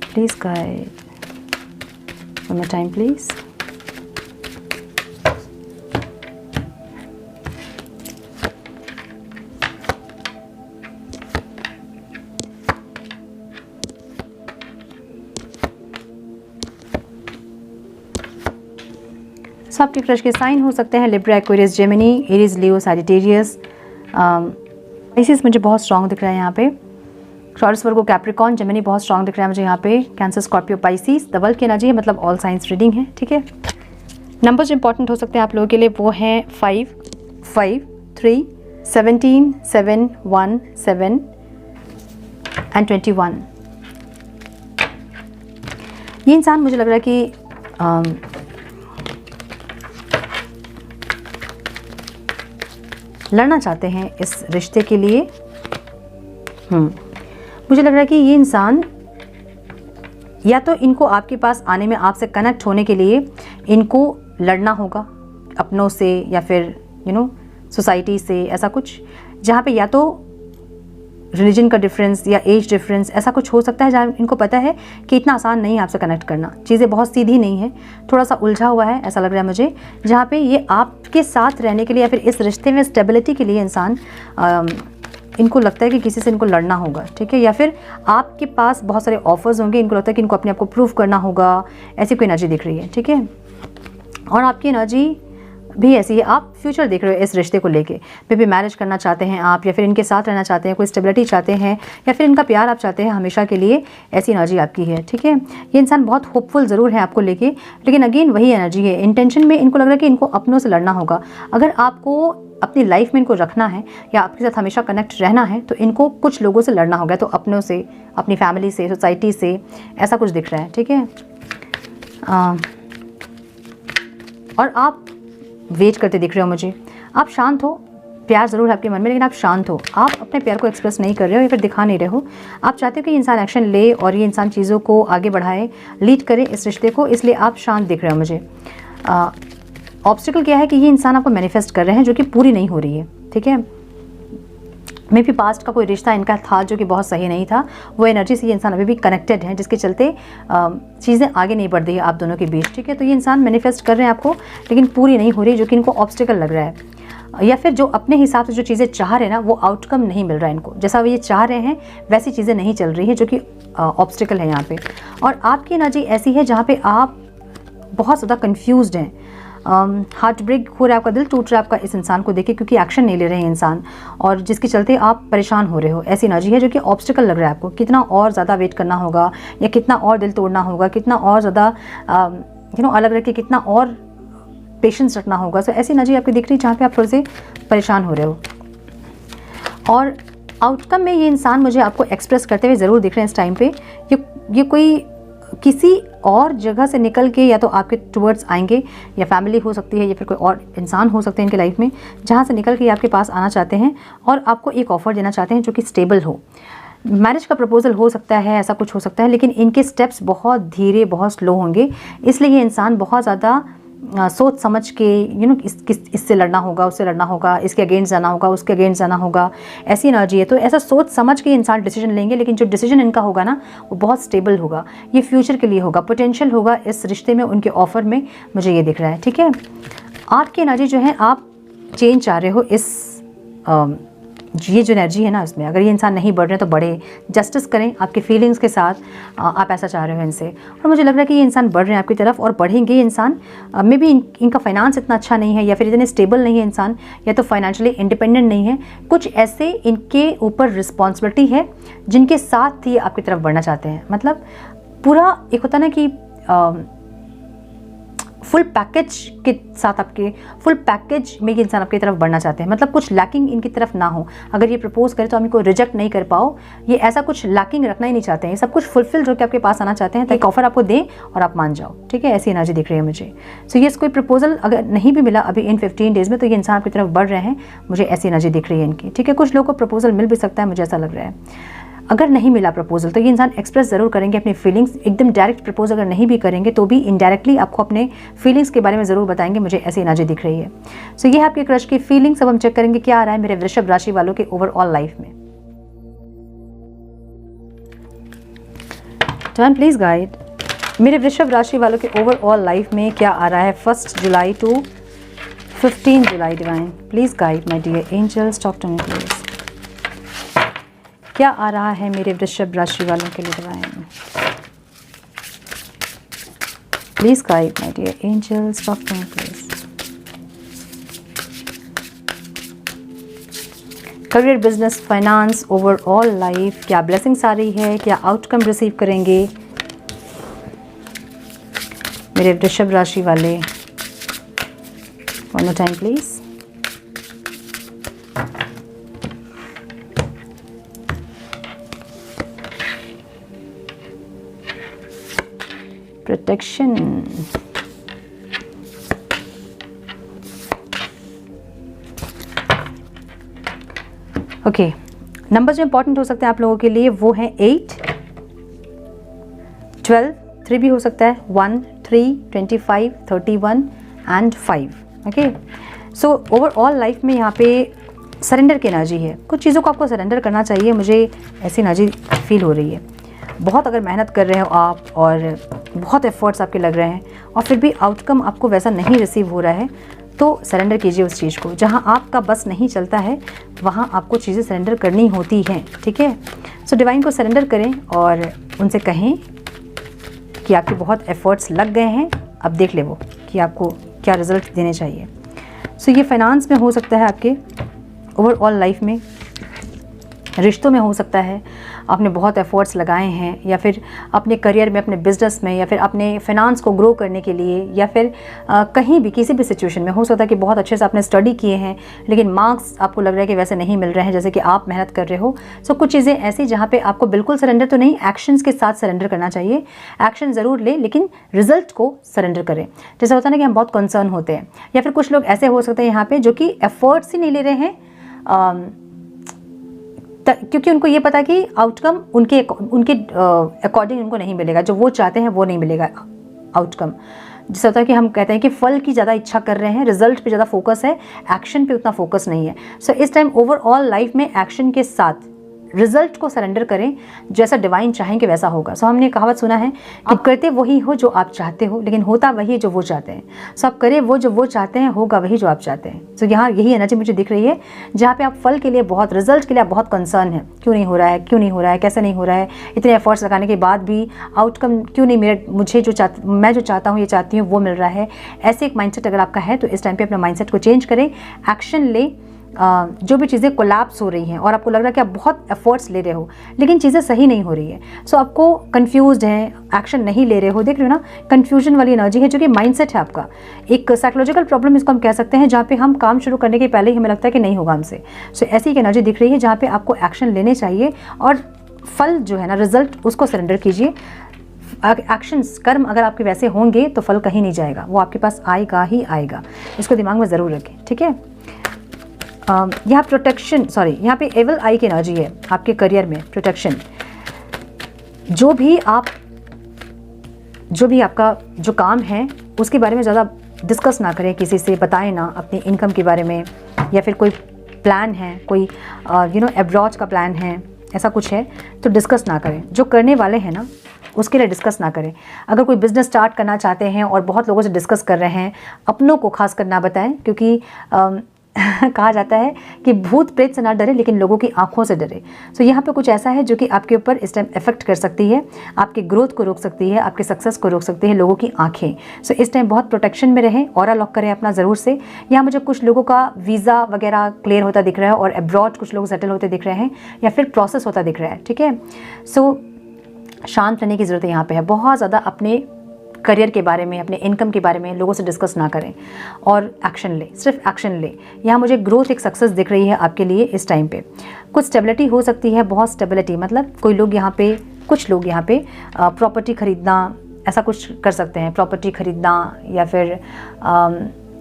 Speaker 1: Please guide. One more time please. आपके क्रश के साइन हो सकते हैं लिब्रा, एक्वेरियस, जेमिनी, एरीज, लियो, सैजिटेरियस, आइसिस मुझे बहुत स्ट्रॉन्ग दिख रहा है यहाँ पे। टॉरस, वर्गो, कैप्रिकॉर्न, जेमिनी बहुत स्ट्रॉन्ग दिख रहा है मुझे यहाँ पे। कैंसर, स्कॉर्पियो, पाइसिस, डबल की एनर्जी है, मतलब ऑल साइंस रीडिंग है, ठीक है। नंबर्स जो इंपॉर्टेंट हो सकते हैं आप लोगों के लिए वो हैं 5, 5, 3, 17, 7, 1, 7 एंड 21। ये इंसान मुझे लग रहा है कि लड़ना चाहते हैं इस रिश्ते के लिए। मुझे लग रहा है कि ये इंसान या तो इनको आपके पास आने में, आपसे कनेक्ट होने के लिए इनको लड़ना होगा अपनों से या फिर सोसाइटी से, ऐसा कुछ जहाँ पे या तो रिलीजन का डिफरेंस या एज डिफरेंस ऐसा कुछ हो सकता है, जहाँ इनको पता है कि इतना आसान नहीं है आपसे कनेक्ट करना, चीज़ें बहुत सीधी नहीं है, थोड़ा सा उलझा हुआ है ऐसा लग रहा है मुझे, जहाँ पे ये आपके साथ रहने के लिए या फिर इस रिश्ते में स्टेबिलिटी के लिए इंसान इनको लगता है कि किसी से इनको लड़ना होगा, ठीक है। या फिर आपके पास बहुत सारे ऑफर्स होंगे, इनको लगता है कि इनको अपने आप को प्रूव करना होगा, ऐसी कोई एनर्जी दिख रही है, ठीक है। और आपकी एनर्जी भी ऐसी है, आप फ्यूचर देख रहे हो इस रिश्ते को लेके, मे भी मैरिज करना चाहते हैं आप, या फिर इनके साथ रहना चाहते हैं, कोई स्टेबिलिटी चाहते हैं, या फिर इनका प्यार आप चाहते हैं हमेशा के लिए, ऐसी एनर्जी आपकी है, ठीक है। ये इंसान बहुत होपफुल ज़रूर है आपको लेके, लेकिन अगेन वही एनर्जी है, इंटेंशन में इनको लग रहा है कि इनको अपनों से लड़ना होगा। अगर आपको अपनी लाइफ में इनको रखना है या आपके साथ हमेशा कनेक्ट रहना है तो इनको कुछ लोगों से लड़ना होगा, तो अपनों से, अपनी फैमिली से, सोसाइटी से, ऐसा कुछ दिख रहा है, ठीक है। और आप वेट करते दिख रहे हो मुझे, आप शांत हो, प्यार ज़रूर है आपके मन में, लेकिन आप शांत हो, आप अपने प्यार को एक्सप्रेस नहीं कर रहे हो या फिर दिखा नहीं रहे हो। आप चाहते हो कि ये इंसान एक्शन ले और ये इंसान चीज़ों को आगे बढ़ाए, लीड करे इस रिश्ते को, इसलिए आप शांत दिख रहे हो मुझे। ऑब्स्टिकल क्या है कि ये इंसान आपको मैनिफेस्ट कर रहे हैं जो कि पूरी नहीं हो रही है, ठीक है। मे भी पास्ट का कोई रिश्ता इनका था जो कि बहुत सही नहीं था, वो एनर्जी से ये इंसान अभी भी कनेक्टेड है, जिसके चलते चीज़ें आगे नहीं बढ़ रही है आप दोनों के बीच, ठीक है। तो ये इंसान मैनिफेस्ट कर रहे हैं आपको, लेकिन पूरी नहीं हो रही, जो कि इनको ऑब्स्टिकल लग रहा है, या फिर जो अपने हिसाब से जो चीज़ें चाह रहे हैं ना, वो आउटकम नहीं मिल रहा है इनको, जैसा वो ये चाह रहे हैं वैसी चीज़ें नहीं चल रही है, जो कि ऑब्स्टिकल है यहाँ पे। और आपकी एनर्जी ऐसी है जहाँ पे आप बहुत ज़्यादा कन्फ्यूज्ड हैं, हार्ट ब्रेक हो रहा है, आपका दिल टूट रहा है आपका इस इंसान को देखे, क्योंकि एक्शन नहीं ले रहे हैं इंसान, और जिसके चलते आप परेशान हो रहे हो, ऐसी एनर्जी है जो कि ऑब्स्टिकल लग रहा है आपको। कितना और ज़्यादा वेट करना होगा, या कितना और दिल तोड़ना होगा, कितना और ज़्यादा अलग रह के कितना और पेशेंस रखना होगा। तो ऐसी एनर्जी आपकी दिख रही है जहाँ पे आप थोड़े से परेशान हो रहे हो। और आउटकम में ये इंसान मुझे आपको एक्सप्रेस करते हुए ज़रूर दिख रहे हैं इस टाइम पे, ये कोई किसी और जगह से निकल के या तो आपके टुवर्ड्स आएंगे, या फैमिली हो सकती है या फिर कोई और इंसान हो सकते हैं इनके लाइफ में, जहाँ से निकल के आपके पास आना चाहते हैं और आपको एक ऑफ़र देना चाहते हैं जो कि स्टेबल हो। मैरिज का प्रपोजल हो सकता है, ऐसा कुछ हो सकता है, लेकिन इनके स्टेप्स बहुत धीरे, बहुत स्लो होंगे, इसलिए ये इंसान बहुत ज़्यादा सोच समझ के इससे लड़ना होगा, उससे लड़ना होगा, इसके अगेंस्ट जाना होगा, उसके अगेंस्ट जाना होगा, ऐसी एनर्जी है। तो ऐसा सोच समझ के इंसान डिसीजन लेंगे, लेकिन जो डिसीजन इनका होगा ना, वो बहुत स्टेबल होगा, ये फ्यूचर के लिए होगा, पोटेंशियल होगा इस रिश्ते में, उनके ऑफर में मुझे ये दिख रहा है, ठीक है। आपकी एनर्जी जो है, आप चेंज चाह रहे हो इस ये जो एनर्जी है ना इसमें, अगर ये इंसान नहीं बढ़ रहे तो बढ़े, जस्टिस करें आपके फीलिंग्स के साथ, आप ऐसा चाह रहे हो इनसे। और मुझे लग रहा है कि ये इंसान बढ़ रहे हैं आपकी तरफ और बढ़ेंगे। ये इंसान मे भी इनका फाइनेंस इतना अच्छा नहीं है, या फिर इतने स्टेबल नहीं है इंसान, या तो फाइनेंशियली इंडिपेंडेंट नहीं है, कुछ ऐसे इनके ऊपर रिस्पॉन्सिबिलिटी है जिनके साथ ही आपकी तरफ बढ़ना चाहते हैं। मतलब पूरा एक होता ना कि फुल पैकेज के साथ, आपके फुल पैकेज में ये इंसान आपकी तरफ बढ़ना चाहते हैं, मतलब कुछ लैकिंग इनकी तरफ ना हो। अगर ये प्रपोज करे तो हम इनको रिजेक्ट नहीं कर पाओ, ये ऐसा कुछ लैकिंग रखना ही नहीं चाहते हैं, ये सब कुछ फुलफिल होकर आपके पास आना चाहते हैं, ताकि ऑफर आपको दें और आप मान जाओ। ठीक है, ऐसी एनर्जी दिख रही है मुझे। सो ये कोई प्रपोजल अगर नहीं भी मिला अभी इन 15 डेज में, तो ये इंसान आपकी तरफ बढ़ रहे हैं, मुझे ऐसी एनर्जी दिख रही है इनकी। ठीक है, कुछ लोगों को प्रपोजल मिल भी सकता है, मुझे ऐसा लग रहा है। अगर नहीं मिला प्रपोजल तो ये इंसान एक्सप्रेस ज़रूर करेंगे अपनी फीलिंग्स। एकदम डायरेक्ट प्रपोज अगर नहीं भी करेंगे तो भी इनडायरेक्टली आपको अपने फीलिंग्स के बारे में ज़रूर बताएंगे, मुझे ऐसी एनर्जी दिख रही है। सो ये है आपके क्रश की फीलिंग्स। अब हम चेक करेंगे क्या आ रहा है मेरे वृषभ राशि वालों के ओवरऑल लाइफ में। डिवाइन प्लीज गाइड मेरे वृषभ राशि वालों के ओवरऑल लाइफ में क्या आ रहा है 1 जुलाई टू 15 जुलाई। Divine please guide my dear angels, talk to me please. क्या आ रहा है मेरे वृषभ राशि वालों के लिए divine? Please guide my dear angels, talk to me please. Career, business, finance, overall life, क्या ब्लेसिंग्स आ रही है, क्या आउटकम रिसीव करेंगे मेरे वृषभ राशि वाले? One more time please. Protection, okay. Numbers जो इंपॉर्टेंट हो सकते हैं आप लोगों के लिए वो हैं 8, 12, 3 भी हो सकता है, 1, 3, 25, 31 and 5। Okay, so overall life में यहाँ पे सरेंडर की एनर्जी है। कुछ चीज़ों को आपको सरेंडर करना चाहिए, मुझे ऐसी एनर्जी फील हो रही है। बहुत अगर मेहनत कर रहे हो आप और बहुत एफर्ट्स आपके लग रहे हैं और फिर भी आउटकम आपको वैसा नहीं रिसीव हो रहा है, तो सरेंडर कीजिए उस चीज़ को। जहाँ आपका बस नहीं चलता है वहाँ आपको चीज़ें सरेंडर करनी होती हैं। ठीक है, सो डिवाइन को सरेंडर करें और उनसे कहें कि आपके बहुत एफर्ट्स लग गए हैं, अब देख ले वो कि आपको क्या रिजल्ट देने चाहिए। सो ये फाइनेंस में हो सकता है, आपके ओवरऑल लाइफ में, रिश्तों में हो सकता है, आपने बहुत एफर्ट्स लगाए हैं, या फिर अपने करियर में, अपने बिजनेस में, या फिर अपने फाइनेंस को ग्रो करने के लिए, या फिर कहीं भी किसी भी सिचुएशन में हो सकता है कि बहुत अच्छे से आपने स्टडी किए हैं लेकिन मार्क्स आपको लग रहा है कि वैसे नहीं मिल रहे हैं जैसे कि आप मेहनत कर रहे हो। सो कुछ चीज़ें ऐसी जहाँ पे आपको बिल्कुल सरेंडर तो नहीं, एक्शंस के साथ सरेंडर करना चाहिए। एक्शन ज़रूर ले लेकिन रिजल्ट को सरेंडर करें। जैसे होता है ना कि हम बहुत कंसर्न होते हैं, या फिर कुछ लोग ऐसे हो सकते हैं यहाँ पे जो कि एफर्ट्स ही नहीं ले रहे हैं, क्योंकि उनको ये पता कि आउटकम उनके अकॉर्डिंग उनको नहीं मिलेगा, जो वो चाहते हैं वो नहीं मिलेगा आउटकम। जैसा होता है कि हम कहते हैं कि फल की ज़्यादा इच्छा कर रहे हैं, रिजल्ट पे ज़्यादा फोकस है, एक्शन पे उतना फोकस नहीं है। सो इस टाइम ओवरऑल लाइफ में एक्शन के साथ रिजल्ट को सरेंडर करें, जैसा डिवाइन चाहेंगे वैसा होगा। सो हमने कहावत सुना है, आप करते वही हो जो आप चाहते हो, लेकिन होता वही है जो वो चाहते हैं। सो आप करें वो जो वो चाहते हैं, होगा वही जो आप चाहते हैं। सो यहाँ यही एनर्जी मुझे दिख रही है, जहाँ पे आप फल के लिए बहुत, रिजल्ट के लिए आप बहुत कंसर्न है। क्यों नहीं हो रहा है, क्यों नहीं हो रहा है, कैसे नहीं हो रहा है, इतने एफर्ट्स लगाने के बाद भी आउटकम क्यों नहीं मैं जो चाहता हूँ, ये चाहती हूँ वो मिल रहा है। ऐसे एक माइंडसेट अगर आपका है तो इस टाइम पे अपना माइंडसेट को चेंज करें, एक्शन ले। जो भी चीज़ें कोलैप्स हो रही हैं और आपको लग रहा है कि आप बहुत एफर्ट्स ले रहे हो लेकिन चीज़ें सही नहीं हो रही है, सो आपको कंफ्यूज्ड हैं, एक्शन नहीं ले रहे हो, देख रहे हो ना, कंफ्यूजन वाली एनर्जी है जो कि माइंडसेट है आपका, एक साइकोलॉजिकल प्रॉब्लम इसको हम कह सकते हैं, जहाँ पे हम काम शुरू करने के पहले ही हमें लगता है कि नहीं होगा हमसे। सो ऐसी एक एनर्जी दिख रही है जहाँ पे आपको एक्शन लेने चाहिए और फल जो है ना, रिजल्ट, उसको सरेंडर कीजिए। एक्शंस, कर्म अगर आपके वैसे होंगे तो फल कहीं नहीं जाएगा, वो आपके पास आएगा ही आएगा, इसको दिमाग में ज़रूर रखें। ठीक है, यहाँ प्रोटेक्शन, यहाँ पे एवल आई की एनर्जी है आपके करियर में, प्रोटेक्शन। जो भी आपका जो काम है उसके बारे में ज़्यादा डिस्कस ना करें, किसी से बताएं ना अपनी इनकम के बारे में, या फिर कोई प्लान है, कोई एब्रॉड का प्लान है, ऐसा कुछ है तो डिस्कस ना करें। जो करने वाले हैं ना उसके लिए डिस्कस ना करें। अगर कोई बिज़नेस स्टार्ट करना चाहते हैं और बहुत लोगों से डिस्कस कर रहे हैं, अपनों को खास कर ना बताएं, क्योंकि कहा जाता है कि भूत प्रेत से ना डरे लेकिन लोगों की आंखों से डरे। सो यहाँ पे कुछ ऐसा है जो कि आपके ऊपर इस टाइम इफेक्ट कर सकती है, आपके ग्रोथ को रोक सकती है, आपके सक्सेस को रोक सकती है, लोगों की आंखें। सो इस टाइम बहुत प्रोटेक्शन में रहें, ऑरा लॉक करें अपना ज़रूर से। यहाँ मुझे कुछ लोगों का वीज़ा वगैरह क्लियर होता दिख रहा है और एब्रॉड कुछ लोग सेटल होते दिख रहे हैं, या फिर प्रोसेस होता दिख रहा है। ठीक है, सो शांत रहने की ज़रूरत यहाँ पे है, बहुत ज़्यादा अपने करियर के बारे में, अपने इनकम के बारे में लोगों से डिस्कस ना करें और एक्शन लें, सिर्फ एक्शन लें। यहाँ मुझे ग्रोथ, एक सक्सेस दिख रही है आपके लिए इस टाइम पे। कुछ स्टेबिलिटी हो सकती है, बहुत स्टेबिलिटी, मतलब कोई लोग यहाँ पे, कुछ लोग यहाँ पे प्रॉपर्टी खरीदना, ऐसा कुछ कर सकते हैं, प्रॉपर्टी खरीदना या फिर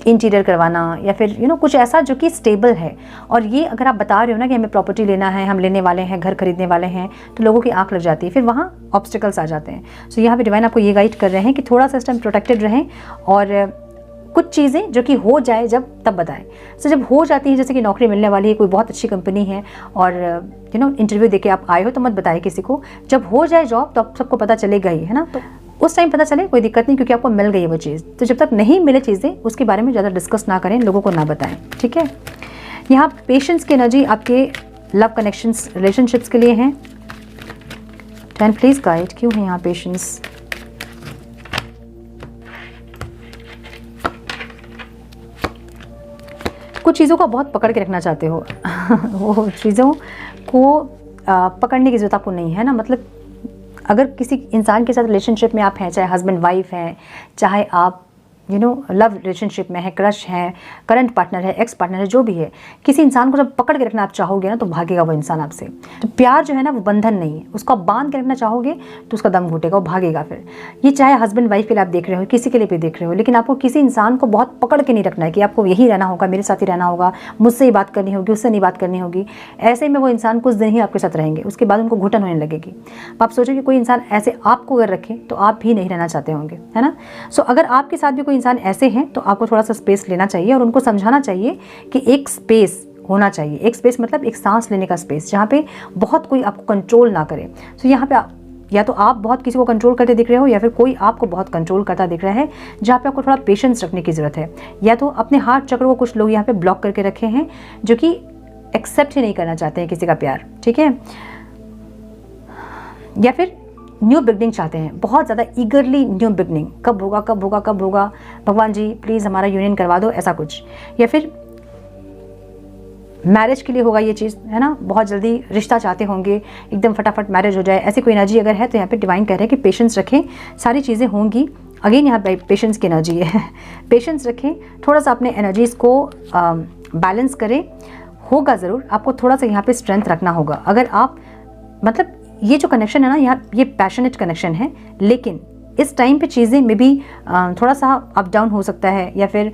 Speaker 1: इंटीरियर करवाना या फिर कुछ ऐसा जो कि स्टेबल है। और ये अगर आप बता रहे हो ना कि हमें प्रॉपर्टी लेना है, हम लेने वाले हैं, घर खरीदने वाले हैं, तो लोगों की आंख लग जाती है, फिर वहाँ ऑब्स्टिकल्स आ जाते हैं। सो यहाँ पे डिवाइन आपको ये गाइड कर रहे हैं कि थोड़ा सा इस टाइम प्रोटेक्टेड रहें और कुछ चीज़ें जो कि हो जाए जब तब बताएं। सो जब हो जाती है, जैसे कि नौकरी मिलने वाली है, कोई बहुत अच्छी कंपनी है और इंटरव्यू देके आप आए हो, तो मत बताए किसी को। जब हो जाए जॉब तो सबको पता चलेगा ही, है ना, तो उस टाइम पता चले, कोई दिक्कत नहीं, क्योंकि आपको मिल गई है वो चीज़। तो जब तक नहीं मिले चीज़ें, उसके बारे में ज़्यादा डिस्कस ना करें, लोगों को ना बताएं, ठीक है। यहाँ पेशेंस की एनर्जी आपके लव कनेक्शंस, रिलेशनशिप्स के लिए हैं। 10 प्लीज गाइड, क्यों है यहाँ पेशेंस? कुछ चीज़ों को बहुत पकड़ के रखना चाहते हो वो चीज़ों को पकड़ने की जरूरत आपको नहीं है ना। मतलब अगर किसी इंसान के साथ रिलेशनशिप में आप हैं, चाहे हस्बैंड वाइफ हैं, चाहे आप लव रिलेशनशिप में है, क्रश है, करंट पार्टनर है, एक्स पार्टनर है, जो भी है, किसी इंसान को जब पकड़ के रखना आप चाहोगे ना, तो भागेगा वो इंसान आपसे। तो प्यार जो है ना, वो बंधन नहीं है, उसको आप बांध के रखना चाहोगे तो उसका दम घुटेगा, वो भागेगा फिर। ये चाहे हस्बैंड वाइफ के लिए आप देख रहे हो, किसी के लिए भी देख रहे हो, लेकिन आपको किसी इंसान को बहुत पकड़ के नहीं रखना है कि आपको यही रहना होगा, मेरे साथ ही रहना होगा, मुझसे ही बात करनी होगी, उससे नहीं बात करनी होगी। ऐसे में वो इंसान कुछ दिन ही आपके साथ रहेंगे, उसके बाद उनको घुटन होने लगेगी। आप सोचो कि कोई इंसान ऐसे आपको अगर रखे तो आप भी नहीं रहना चाहते होंगे, है ना। सो अगर आपके साथ भी कोई इंसान ऐसे हैं तो आपको थोड़ा सा स्पेस लेना चाहिए और उनको समझाना चाहिए कि एक स्पेस होना चाहिए। एक स्पेस मतलब एक सांस लेने का स्पेस, जहाँ पे बहुत कोई आपको कंट्रोल ना करे। सो यहाँ पे या तो आप बहुत किसी को कंट्रोल करते दिख रहे हो, या फिर कोई आपको बहुत कंट्रोल करता दिख रहा है, जहाँ पे आपको थोड़ा पेशेंस रखने की ज़रूरत है। या तो अपने हार्ट चक्र को कुछ लोग यहाँ पे ब्लॉक करके रखे हैं, जो कि एक्सेप्ट ही नहीं करना चाहते हैं किसी का प्यार, ठीक है। या फिर न्यू बिगनिंग चाहते हैं, बहुत ज़्यादा ईगरली न्यू बिगनिंग, कब होगा कब होगा कब होगा, भगवान जी प्लीज़ हमारा यूनियन करवा दो, ऐसा कुछ। या फिर मैरिज के लिए होगा ये चीज़, है ना, बहुत जल्दी रिश्ता चाहते होंगे, एकदम फटाफट मैरिज हो जाए, ऐसी कोई एनर्जी अगर है तो यहाँ पे डिवाइन कह रहे हैं कि पेशेंस रखें, सारी चीज़ें होंगी। अगेन यहाँ पे पेशेंस की एनर्जी है पेशेंस रखें, थोड़ा सा अपने एनर्जीज़ को बैलेंस करें, होगा ज़रूर। आपको थोड़ा सा यहाँ पे स्ट्रेंथ रखना होगा। अगर आप मतलब ये जो कनेक्शन है ना, यहाँ ये पैशनेट कनेक्शन है, लेकिन इस टाइम पे चीज़ें में भी थोड़ा सा अप डाउन हो सकता है, या फिर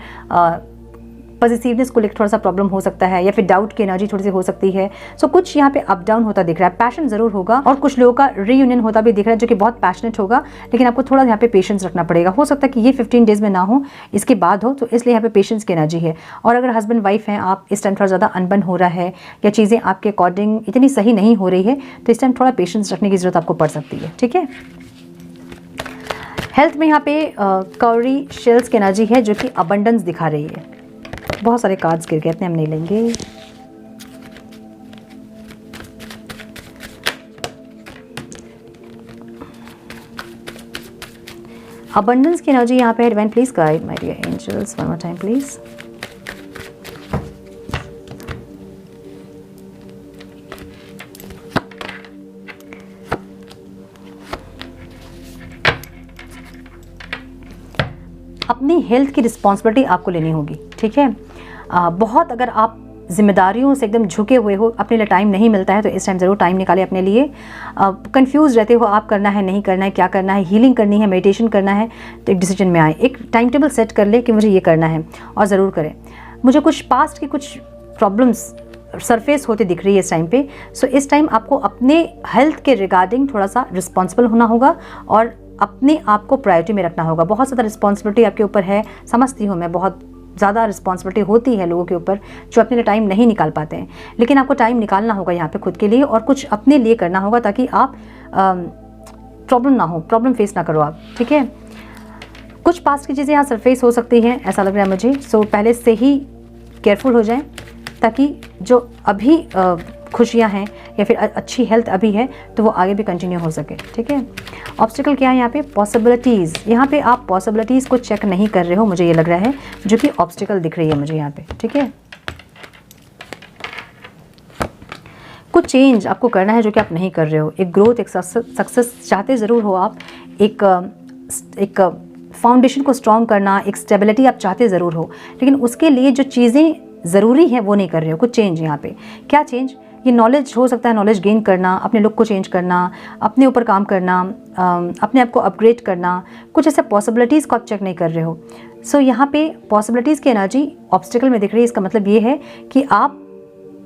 Speaker 1: पॉजिटिवनेस को लेकर थोड़ा सा प्रॉब्लम हो सकता है, या फिर डाउट की एनर्जी थोड़ी सी हो सकती है। सो कुछ यहाँ पे अप डाउन होता दिख रहा है। पैशन ज़रूर होगा और कुछ लोगों का रीयूनियन होता भी दिख रहा है, जो कि बहुत पैशनेट होगा, लेकिन आपको थोड़ा यहाँ पे पेशेंस रखना पड़ेगा। हो सकता है कि ये 15 डेज़ में ना हो, इसके बाद हो, तो इसलिए यहाँ पे पेशेंस की एनर्जी है। और अगर हस्बैंड वाइफ हैं आप, इस टाइम थोड़ा ज़्यादा अनबन हो रहा है या चीज़ें आपके अकॉर्डिंग इतनी सही नहीं हो रही है, तो इस टाइम थोड़ा पेशेंस रखने की ज़रूरत आपको पड़ सकती है, ठीक है। हेल्थ में यहाँ पे कौरी शेल्स की एनर्जी है, जो कि अबंडेंस दिखा रही है। बहुत सारे कार्ड्स गिर गए, इतने हम नहीं लेंगे। अबंडेंस की एनर्जी यहाँ पे है। Divine please guide my dear angels, one more time please. अपनी हेल्थ की रिस्पॉन्सिबिलिटी आपको लेनी होगी, ठीक है। बहुत अगर आप जिम्मेदारियों से एकदम झुके हुए हो, अपने लिए टाइम नहीं मिलता है, तो इस टाइम ज़रूर टाइम निकालें अपने लिए। कंफ्यूज रहते हो, आप करना है नहीं करना है, क्या करना है, हीलिंग करनी है, मेडिटेशन करना है, तो एक डिसीजन में आए, एक टाइम टेबल सेट कर ले कि मुझे ये करना है, और ज़रूर करें। मुझे कुछ पास्ट की कुछ प्रॉब्लम्स सरफेस होते दिख रही है इस टाइम पे। सो इस टाइम आपको अपने हेल्थ के रिगार्डिंग थोड़ा सा रिस्पॉन्सिबल होना होगा और अपने आप को प्रायोरिटी में रखना होगा। बहुत ज़्यादा रिस्पॉन्सिबिलिटी आपके ऊपर है, समझती हूँ मैं, बहुत ज़्यादा रिस्पॉन्सिबिलिटी होती है लोगों के ऊपर जो अपने लिए टाइम नहीं निकाल पाते हैं, लेकिन आपको टाइम निकालना होगा यहाँ पे खुद के लिए, और कुछ अपने लिए करना होगा, ताकि आप प्रॉब्लम ना हो, प्रॉब्लम फेस ना करो आप, ठीक है। कुछ पास्ट की चीज़ें यहाँ सरफेस हो सकती हैं, ऐसा लग रहा है मुझे। सो पहले से ही केयरफुल हो जाएं, ताकि जो अभी खुशियाँ हैं या फिर अच्छी हेल्थ अभी है, तो वो आगे भी कंटिन्यू हो सके, ठीक है। ऑब्स्टिकल क्या है यहाँ पे? पॉसिबिलिटीज़। यहाँ पे आप पॉसिबिलिटीज़ को चेक नहीं कर रहे हो, मुझे ये लग रहा है, जो कि ऑब्स्टिकल दिख रही है मुझे यहाँ पे, ठीक है। कुछ चेंज आपको करना है जो कि आप नहीं कर रहे हो। एक ग्रोथ, एक सक्सेस चाहते ज़रूर हो आप, एक फाउंडेशन को स्ट्रॉन्ग करना, एक स्टेबिलिटी आप चाहते ज़रूर हो, लेकिन उसके लिए जो चीज़ें ज़रूरी हैं वो नहीं कर रहे हो। कुछ चेंज यहाँ पे, क्या चेंज? ये नॉलेज हो सकता है, नॉलेज गेन करना, अपने लुक को चेंज करना, अपने ऊपर काम करना, अपने आप को अपग्रेड करना, कुछ ऐसे पॉसिबिलिटीज़ को आप चेक नहीं कर रहे हो। सो यहाँ पे पॉसिबिलिटीज़ की एनर्जी ऑब्स्टिकल में दिख रही है। इसका मतलब ये है कि आप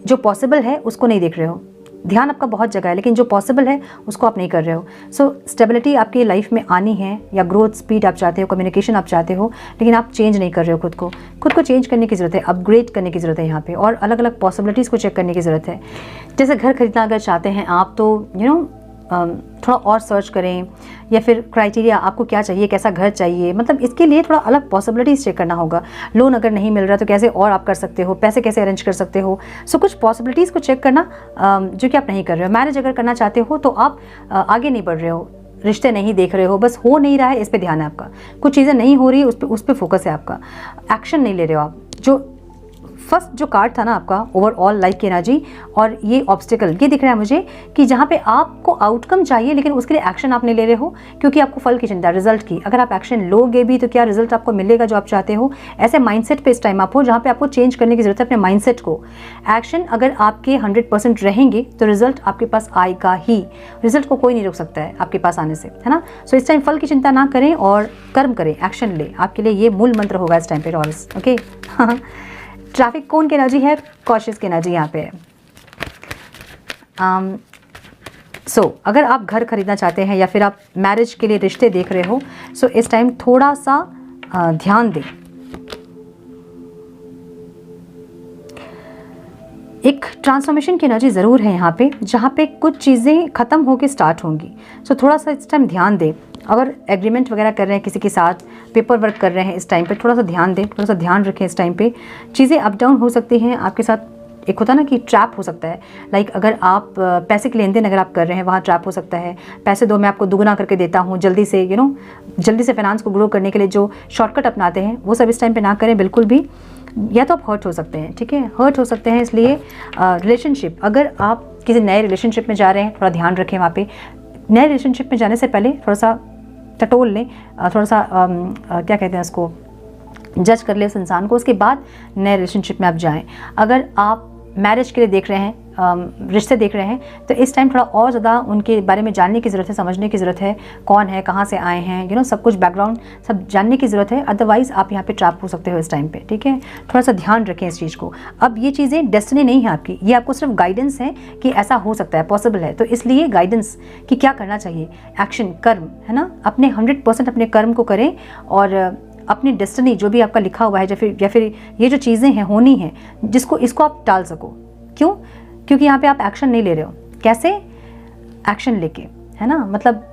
Speaker 1: जो पॉसिबल है उसको नहीं देख रहे हो। ध्यान आपका बहुत जगह है, लेकिन जो पॉसिबल है उसको आप नहीं कर रहे हो। सो स्टेबिलिटी आपकी लाइफ में आनी है, या ग्रोथ स्पीड आप चाहते हो, कम्युनिकेशन आप चाहते हो, लेकिन आप चेंज नहीं कर रहे हो खुद को चेंज करने की ज़रूरत है, अपग्रेड करने की ज़रूरत है यहाँ पे, और अलग अलग पॉसिबिलिटीज़ को चेक करने की ज़रूरत है। जैसे घर खरीदना अगर चाहते हैं आप, तो थोड़ा और सर्च करें, या फिर क्राइटेरिया आपको क्या चाहिए, कैसा घर चाहिए, मतलब इसके लिए थोड़ा अलग पॉसिबिलिटीज़ चेक करना होगा। लोन अगर नहीं मिल रहा तो कैसे और आप कर सकते हो, पैसे कैसे अरेंज कर सकते हो। सो कुछ पॉसिबिलिटीज़ को चेक करना जो कि आप नहीं कर रहे हो। मैरिज अगर करना चाहते हो तो आप आगे नहीं बढ़ रहे हो, रिश्ते नहीं देख रहे हो, बस हो नहीं रहा है, इस पे ध्यान है आपका। कुछ चीज़ें नहीं हो रही, उस पे फोकस है आपका, एक्शन नहीं ले रहे हो आप। जो फर्स्ट जो कार्ड था ना आपका, ओवरऑल लाइफ की एनर्जी, और ये ऑब्स्टिकल, ये दिख रहा है मुझे कि जहाँ पे आपको आउटकम चाहिए लेकिन उसके लिए एक्शन आप नहीं ले रहे हो, क्योंकि आपको फल की चिंता, रिजल्ट की। अगर आप एक्शन लोगे भी तो क्या रिजल्ट आपको मिलेगा जो आप चाहते हो। ऐसे माइंडसेट पे इस टाइम आप हो जहाँ पे आपको चेंज करने की जरूरत है अपने माइंडसेट को। एक्शन अगर आपके 100% रहेंगे तो रिजल्ट आपके पास आएगा ही। रिजल्ट को कोई नहीं रोक सकता है आपके पास आने से, है ना। सो इस टाइम फल की चिंता ना करें और कर्म करें, एक्शन ले। आपके लिए ये मूल मंत्र होगा इस टाइम पे टॉरस। ओके ट्रैफिक कौन की एनर्जी है? कॉशियस की एनर्जी यहाँ पे है। अगर आप घर खरीदना चाहते हैं या फिर आप मैरिज के लिए रिश्ते देख रहे हो, सो इस टाइम थोड़ा सा ध्यान दें। एक ट्रांसफॉर्मेशन की एनर्जी ज़रूर है यहाँ पे, जहाँ पे कुछ चीज़ें ख़त्म होकर स्टार्ट होंगी। सो थोड़ा सा इस टाइम ध्यान दें। अगर एग्रीमेंट वगैरह कर रहे हैं किसी के साथ, पेपर वर्क कर रहे हैं, इस टाइम पे थोड़ा सा ध्यान दें, थोड़ा सा ध्यान रखें। इस टाइम पे चीज़ें अप डाउन हो सकती हैं आपके साथ। एक होता है ना कि ट्रैप हो सकता है, लाइक अगर आप पैसे के लेन देन अगर आप कर रहे हैं, वहाँ ट्रैप हो सकता है। पैसे दो, मैं आपको दुगना करके देता हूँ, जल्दी से जल्दी से फाइनेंस को ग्रो करने के लिए जो शॉर्टकट अपनाते हैं, वो सब इस टाइम पे ना करें बिल्कुल भी। या तो आप हर्ट हो सकते हैं, ठीक है, हर्ट हो सकते हैं। इसलिए रिलेशनशिप, अगर आप किसी नए रिलेशनशिप में जा रहे हैं, थोड़ा ध्यान रखें वहाँ पे। नए रिलेशनशिप में जाने से पहले थोड़ा सा टटोल लें, थोड़ा सा क्या कहते हैं उसको, जज कर ले उस इंसान को, उसके बाद नए रिलेशनशिप में आप जाएं। अगर आप मैरिज के लिए देख रहे हैं, रिश्ते देख रहे हैं, तो इस टाइम थोड़ा और ज़्यादा उनके बारे में जानने की ज़रूरत है, समझने की ज़रूरत है। कौन है, कहाँ से आए हैं, सब कुछ बैकग्राउंड सब जानने की ज़रूरत है। अदरवाइज़ आप यहाँ पे ट्रैप हो सकते हो इस टाइम पे, ठीक है। थोड़ा सा ध्यान रखें इस चीज़ को। अब ये चीज़ें डेस्टिनी नहीं है आपकी, ये आपको सिर्फ गाइडेंस है कि ऐसा हो सकता है, पॉसिबल है। तो इसलिए गाइडेंस कि क्या करना चाहिए, एक्शन, कर्म, है ना। अपने 100% अपने कर्म को करें, और अपनी डेस्टिनी जो भी आपका लिखा हुआ है, या फिर ये जो चीज़ें हैं होनी हैं, इसको आप टाल सको। क्यों? क्योंकि यहाँ पे आप एक्शन नहीं ले रहे हो। कैसे? एक्शन लेके, है ना। मतलब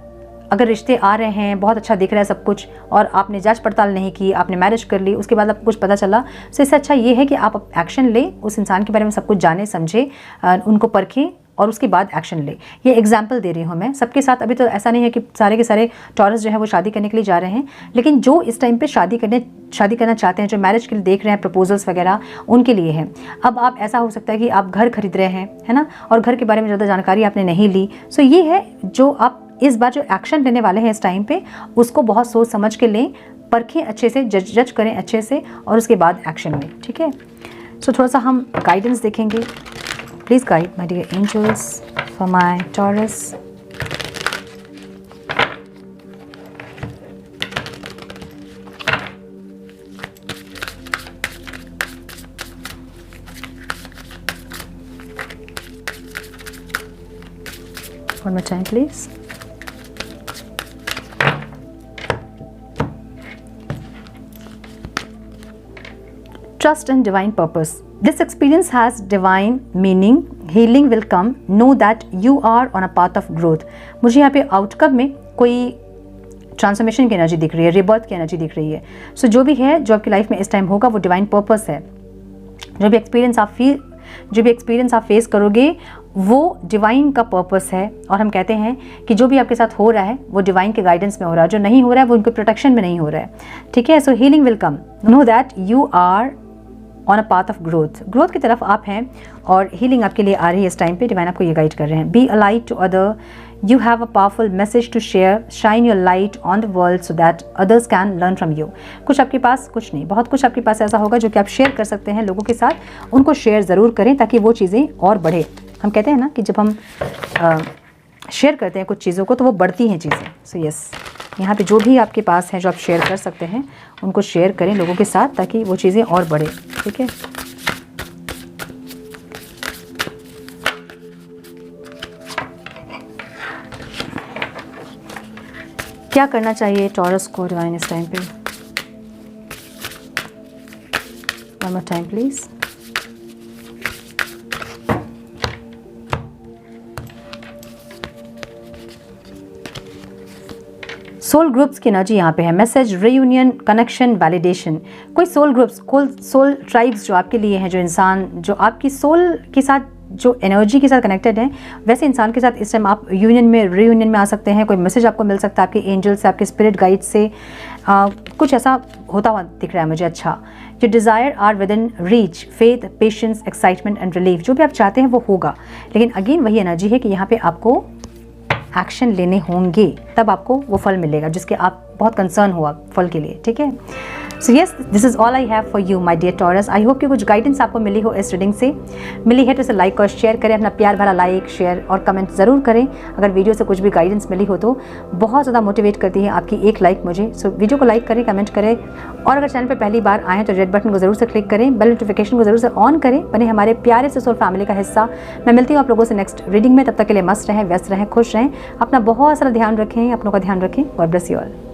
Speaker 1: अगर रिश्ते आ रहे हैं, बहुत अच्छा दिख रहा है सब कुछ, और आपने जांच पड़ताल नहीं की, आपने मैरिज कर ली, उसके बाद आपको कुछ पता चला, तो इससे अच्छा ये है कि आप एक्शन लें, उस इंसान के बारे में सब कुछ जाने समझे, उनको परखें, और उसके बाद एक्शन ले। ये एग्जाम्पल दे रही हूँ मैं सबके साथ। अभी तो ऐसा नहीं है कि सारे के सारे टॉरस जो है वो शादी करने के लिए जा रहे हैं, लेकिन जो इस टाइम पे शादी करना चाहते हैं, जो मैरिज के लिए देख रहे हैं, प्रपोजल्स वगैरह, उनके लिए है। अब आप, ऐसा हो सकता है कि आप घर खरीद रहे हैं, है ना, और घर के बारे में ज़्यादा जानकारी आपने नहीं ली। सो ये है जो आप इस बार जो एक्शन लेने वाले हैं इस टाइम पे, उसको बहुत सोच समझ के लें, परखें अच्छे से, जज करें अच्छे से, और उसके बाद एक्शन लें, ठीक है। सो थोड़ा सा हम गाइडेंस देखेंगे। Please guide my dear angels for my Taurus. One more time, please. Trust in divine purpose. This experience has divine meaning. Healing will come. Know that you are on a path of growth. मुझे यहाँ पे outcome में कोई transformation की energy दिख रही है, rebirth की एनर्जी दिख रही है। सो जो भी है, जो आपकी लाइफ में इस टाइम होगा, वो डिवाइन पर्पस है। जो भी एक्सपीरियंस आप फेस करोगे, वो डिवाइन का पर्पस है। और हम कहते हैं कि जो भी आपके साथ हो रहा है वो डिवाइन के गाइडेंस में हो रहा है, जो नहीं हो रहा है वो उनके प्रोटेक्शन में नहीं हो रहा है, ठीक है। So healing will come. Know that you are on a path of growth की तरफ आप हैं और हीलिंग आपके लिए आ रही है इस टाइम पे। डिवाइन आपको ये गाइड कर रहे हैं। Be a light to other, you have a powerful message to share, shine your light on the world so that others can learn from you. कुछ आपके पास, कुछ नहीं, बहुत कुछ आपके पास ऐसा होगा जो कि आप शेयर कर सकते हैं लोगों के साथ, उनको शेयर ज़रूर करें ताकि वो चीज़ें और बढ़े। हम कहते हैं ना कि जब हम शेयर करते हैं कुछ चीज़ों को तो वो बढ़ती हैं चीज़ें। सो यस, यहाँ पे जो भी आपके पास है जो आप शेयर कर सकते हैं उनको शेयर करें लोगों के साथ ताकि वो चीज़ें और बढ़े। ठीक है, क्या करना चाहिए टॉरस को डिवाइन इस टाइम पे? One more time please. Soul groups की एनर्जी यहाँ पे है। Message, reunion, connection, validation. कोई सोल ग्रुप्स, कोई सोल ट्राइब्स जो आपके लिए हैं, जो इंसान जो आपकी सोल के साथ, जो एनर्जी के साथ कनेक्टेड हैं, वैसे इंसान के साथ इस टाइम आप यूनियन में, रीयूनियन में आ सकते हैं। कोई मैसेज आपको मिल सकता है आपके एंजल से, आपके स्पिरिट गाइड से। कुछ ऐसा होता हुआ दिख रहा है मुझे। अच्छा, जो desire are within reach, faith, patience, excitement and relief. जो भी आप चाहते हैं वो होगा, लेकिन अगेन वही एनर्जी है कि यहाँ पे आपको एक्शन लेने होंगे, तब आपको वो फल मिलेगा जिसके आप बहुत कंसर्न हुआ फल के लिए। ठीक है, so yes, this is all I have for you my dear Taurus. I hope कि कुछ गाइडेंस आपको मिली हो इस रीडिंग से। मिली है तो इसे लाइक और शेयर करें, अपना प्यार भरा लाइक, शेयर और कमेंट ज़रूर करें। अगर वीडियो से कुछ भी गाइडेंस मिली हो तो बहुत ज़्यादा मोटिवेट करती है आपकी एक लाइक मुझे। सो वीडियो को लाइक करें, कमेंट करें, और अगर चैनल पर पहली बार आएँ तो रेड बटन को ज़रूर से क्लिक करें, बेल नोटिफिकेशन को ज़रूर से ऑन करें, बने हमारे प्यारे से सोल फैमिली का हिस्सा। मैं मिलती हूँ आप लोगों से नेक्स्ट रीडिंग में। तब तक के लिए मस्त रहें, व्यस्त रहें, खुश रहें, अपना बहुत सारा ध्यान रखें, अपनों का ध्यान रखें। God bless you all.